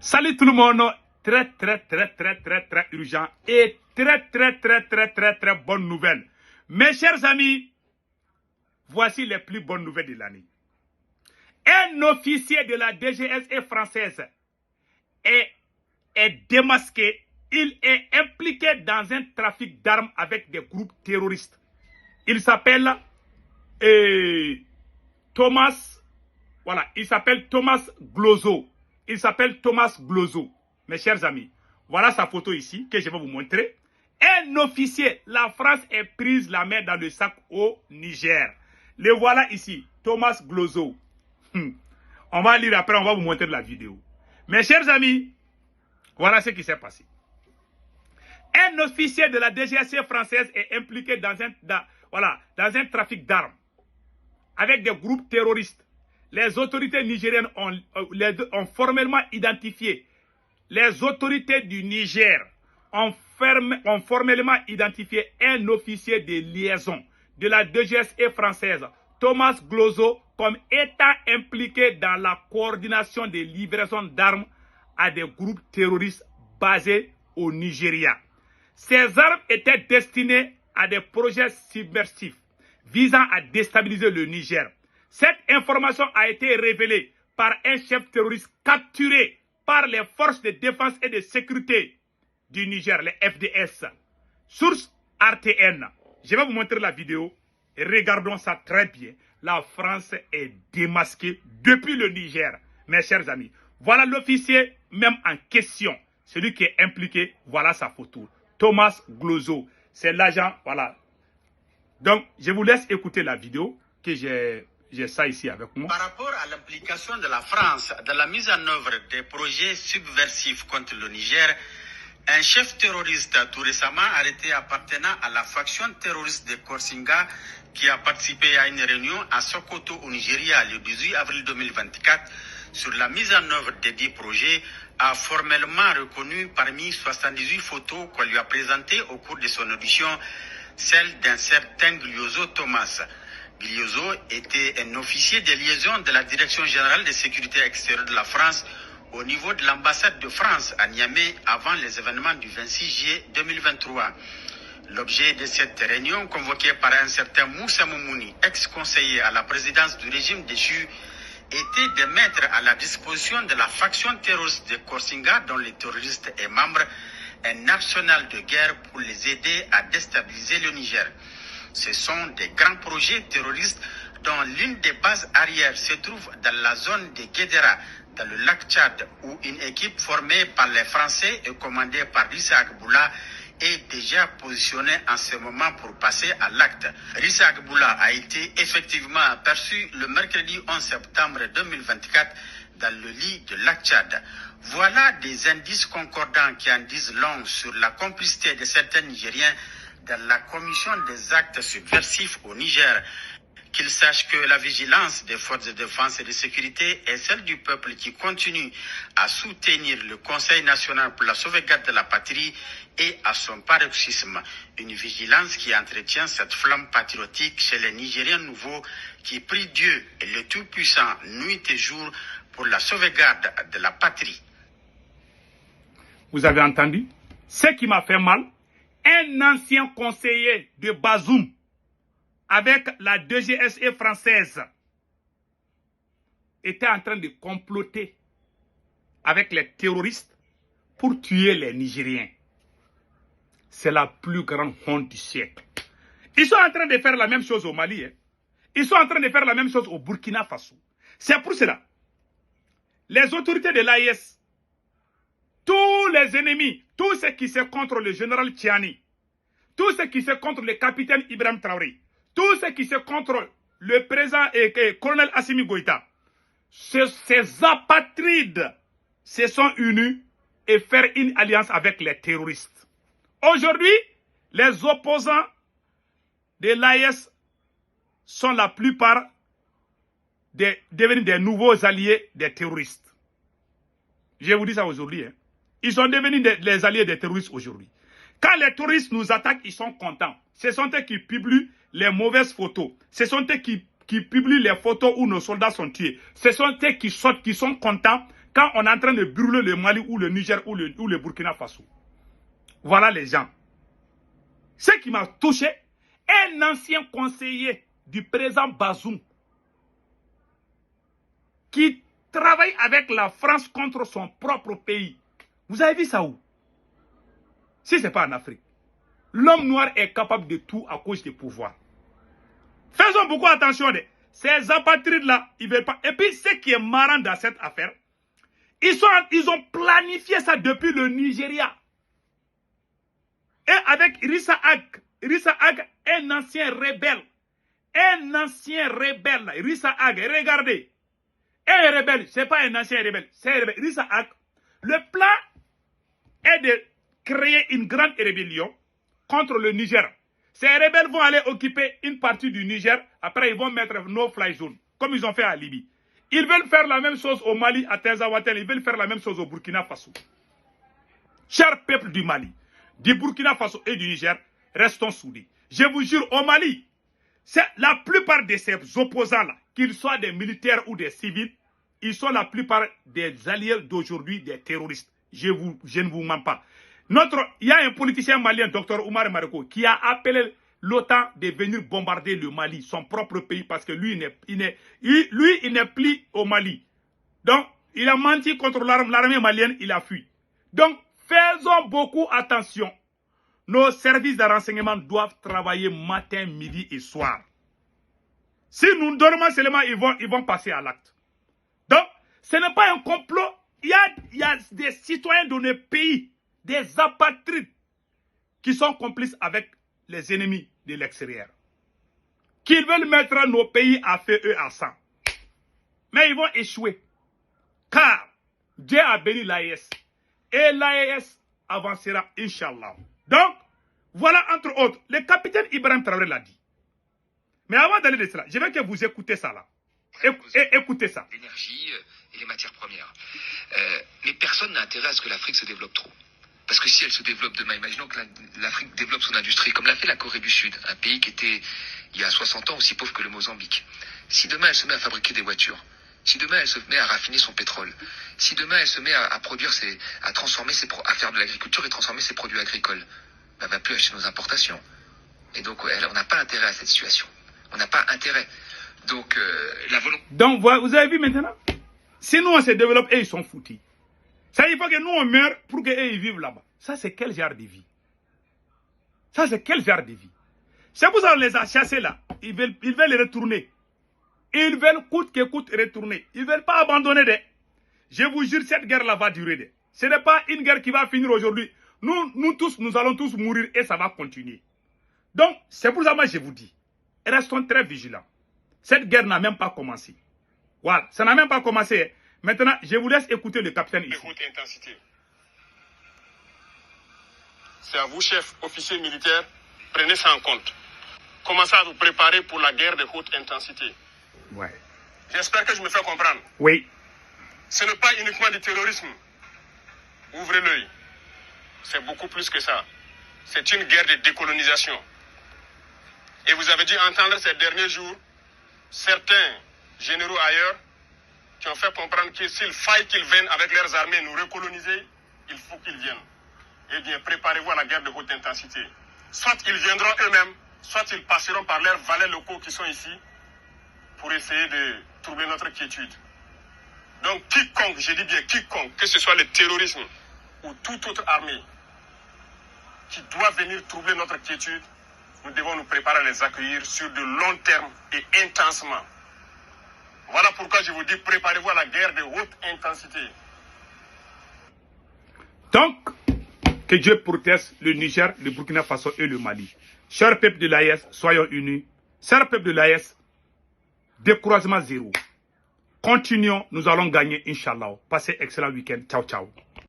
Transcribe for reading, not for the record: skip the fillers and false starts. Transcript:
Salut tout le monde, très urgent et très bonne nouvelle. Mes chers amis, voici les plus bonnes nouvelles de l'année. Un officier de la DGSE française est démasqué. Il est impliqué dans un trafic d'armes avec des groupes terroristes. Il s'appelle Thomas Glozo. Il s'appelle Thomas Glozo. Mes chers amis, voilà sa photo ici que je vais vous montrer. Un officier, la France est prise la main dans le sac au Niger. Le voilà ici, Thomas Glozo. On va lire après, on va vous montrer la vidéo. Mes chers amis, voilà ce qui s'est passé. Un officier de la DGSE française est impliqué dans un trafic d'armes avec des groupes terroristes. Les autorités nigériennes ont formellement identifié. Les autorités du Niger ont formellement identifié un officier de liaison de la DGSE française, Thomas Glozo, comme étant impliqué dans la coordination des livraisons d'armes à des groupes terroristes basés au Nigeria. Ces armes étaient destinées à des projets subversifs visant à déstabiliser le Niger. Cette information a été révélée par un chef terroriste capturé par les forces de défense et de sécurité du Niger, les FDS. Source RTN. Je vais vous montrer la vidéo et regardons ça très bien. La France est démasquée depuis le Niger, mes chers amis. Voilà l'officier même en question, celui qui est impliqué. Voilà sa photo. Thomas Glozo, c'est l'agent, voilà. Donc, je vous laisse écouter la vidéo que j'ai ça ici avec moi. Par rapport à l'implication de la France dans la mise en œuvre des projets subversifs contre le Niger, un chef terroriste tout récemment arrêté appartenant à la faction terroriste de Korsinga qui a participé à une réunion à Sokoto au Nigeria le 18 avril 2024 sur la mise en œuvre des 10 projets a formellement reconnu parmi 78 photos qu'on lui a présentées au cours de son audition celle d'un certain Glozo Thomas. Glozo était un officier de liaison de la Direction générale de sécurité extérieure de la France au niveau de l'ambassade de France à Niamey avant les événements du 26 juillet 2023. L'objet de cette réunion, convoquée par un certain Moussa Moumouni, ex-conseiller à la présidence du régime déchu, était de mettre à la disposition de la faction terroriste de Korsinga, dont les terroristes est membre, un arsenal de guerre pour les aider à déstabiliser le Niger. Ce sont des grands projets terroristes dont l'une des bases arrières se trouve dans la zone de Guédera, dans le lac Tchad, où une équipe formée par les Français et commandée par Rissa Agboula est déjà positionnée en ce moment pour passer à l'acte. Rissa Agboula a été effectivement aperçu le mercredi 11 septembre 2024 dans le lit de lac Tchad. Voilà des indices concordants qui en disent long sur la complicité de certains Nigériens dans la commission des actes subversifs au Niger. Qu'ils sachent que la vigilance des forces de défense et de sécurité est celle du peuple qui continue à soutenir le Conseil national pour la sauvegarde de la patrie et à son paroxysme. Une vigilance qui entretient cette flamme patriotique chez les Nigériens nouveaux qui prient Dieu et le Tout-Puissant nuit et jour pour la sauvegarde de la patrie. Vous avez entendu? Ce qui m'a fait mal, un ancien conseiller de Bazoum avec la DGSE française était en train de comploter avec les terroristes pour tuer les Nigériens. C'est la plus grande honte du siècle. Ils sont en train de faire la même chose au Mali. Ils sont en train de faire la même chose au Burkina Faso. C'est pour cela. Les autorités de l'AIS, tous les ennemis, tous ceux qui sont contre le général Tchiani, tous ceux qui sont contre le capitaine Ibrahim Traoré, tous ceux qui sont contre le président et colonel Assimi Goïta, ces apatrides se sont unis et faire une alliance avec les terroristes. Aujourd'hui, les opposants de l'AIS sont la plupart devenus des nouveaux alliés des terroristes. Je vous dis ça aujourd'hui. Ils sont devenus les alliés des terroristes aujourd'hui. Quand les terroristes nous attaquent, ils sont contents. Ce sont eux qui publient les mauvaises photos. Ce sont eux qui publient les photos où nos soldats sont tués. Ce sont eux qui sont contents quand on est en train de brûler le Mali ou le Niger ou le Burkina Faso. Voilà les gens. Ce qui m'a touché, un ancien conseiller du président Bazoum qui travaille avec la France contre son propre pays. Vous avez vu ça où? Si ce n'est pas en Afrique. L'homme noir est capable de tout à cause des pouvoirs. Faisons beaucoup attention. Ces apatrides-là, ils ne veulent pas. Et puis, ce qui est marrant dans cette affaire, ils ont planifié ça depuis le Nigeria. Et avec Rissa Ag, un ancien rebelle. Un ancien rebelle, Rissa Ag, regardez. Un rebelle, ce n'est pas un ancien rebelle, c'est un rebelle. Rissa Ag, le plan est de créer une grande rébellion contre le Niger. Ces rebelles vont aller occuper une partie du Niger, après ils vont mettre no-fly zone, comme ils ont fait à Libye. Ils veulent faire la même chose au Mali, à Tezawatel, ils veulent faire la même chose au Burkina Faso. Chers peuple du Mali, du Burkina Faso et du Niger, restons soudés. Je vous jure, au Mali, la plupart de ces opposants-là, qu'ils soient des militaires ou des civils, ils sont la plupart des alliés d'aujourd'hui des terroristes. Je ne vous mens pas. Il y a un politicien malien, Dr Oumar Mariko, qui a appelé l'OTAN de venir bombarder le Mali, son propre pays, parce que lui, il n'est plus au Mali. Donc, il a menti contre l'armée malienne, il a fui. Donc, faisons beaucoup attention. Nos services de renseignement doivent travailler matin, midi et soir. Si nous dormons seulement, ils vont passer à l'acte. Donc, ce n'est pas un complot. Il y a des citoyens de nos pays, des apatrides, qui sont complices avec les ennemis de l'extérieur. Qui veulent mettre nos pays à feu et à sang. Mais ils vont échouer. Car Dieu a béni l'AES. Et l'AES avancera, Inch'Allah. Donc, voilà entre autres, le capitaine Ibrahim Traoré l'a dit. Mais avant d'aller de cela, je veux que vous écoutez ça là. Écoutez ça. L'énergie et les matières premières. Mais personne n'a intérêt à ce que l'Afrique se développe trop. Parce que si elle se développe demain, imaginons que l'Afrique développe son industrie, comme l'a fait la Corée du Sud, un pays qui était, il y a 60 ans, aussi pauvre que le Mozambique. Si demain elle se met à fabriquer des voitures, si demain elle se met à raffiner son pétrole, si demain elle se met à produire à faire de l'agriculture et transformer ses produits agricoles, elle ne va plus acheter nos importations. Et donc on n'a pas intérêt à cette situation. On n'a pas intérêt. Donc la volonté... Donc vous avez vu maintenant? Si nous on se développe et ils sont foutus. Ça, il faut que nous on meure pour qu'ils vivent là-bas. Ça, c'est quel genre de vie? Ça, c'est quel genre de vie? C'est pour ça qu'on les a chassés là. Ils veulent les retourner. Ils veulent coûte que coûte retourner. Ils ne veulent pas abandonner. Je vous jure, cette guerre-là va durer. Ce n'est pas une guerre qui va finir aujourd'hui. Nous allons tous mourir et ça va continuer. Donc, c'est pour ça que moi je vous dis, restons très vigilants. Cette guerre n'a même pas commencé. Voilà, ça n'a même pas commencé. Maintenant, je vous laisse écouter le capitaine ici. De haute intensité. C'est à vous, chef, officier militaire, prenez ça en compte. Commencez à vous préparer pour la guerre de haute intensité. Ouais. J'espère que je me fais comprendre. Oui. Ce n'est pas uniquement du terrorisme. Ouvrez l'œil. C'est beaucoup plus que ça. C'est une guerre de décolonisation. Et vous avez dû entendre ces derniers jours certains généraux ailleurs qui ont fait comprendre que s'il faille qu'ils viennent avec leurs armées nous recoloniser, il faut qu'ils viennent. Eh bien, préparez-vous à la guerre de haute intensité. Soit ils viendront eux-mêmes, soit ils passeront par leurs valets locaux qui sont ici pour essayer de troubler notre quiétude. Donc, quiconque, je dis bien quiconque, que ce soit le terrorisme ou toute autre armée qui doit venir troubler notre quiétude, nous devons nous préparer à les accueillir sur de long terme et intensement. Voilà pourquoi je vous dis, préparez-vous à la guerre de haute intensité. Donc, que Dieu protège le Niger, le Burkina Faso et le Mali. Chers peuples de l'AES, soyons unis. Chers peuples de l'AES, découragement zéro. Continuons, nous allons gagner, Inch'Allah. Passez excellent week-end. Ciao, ciao.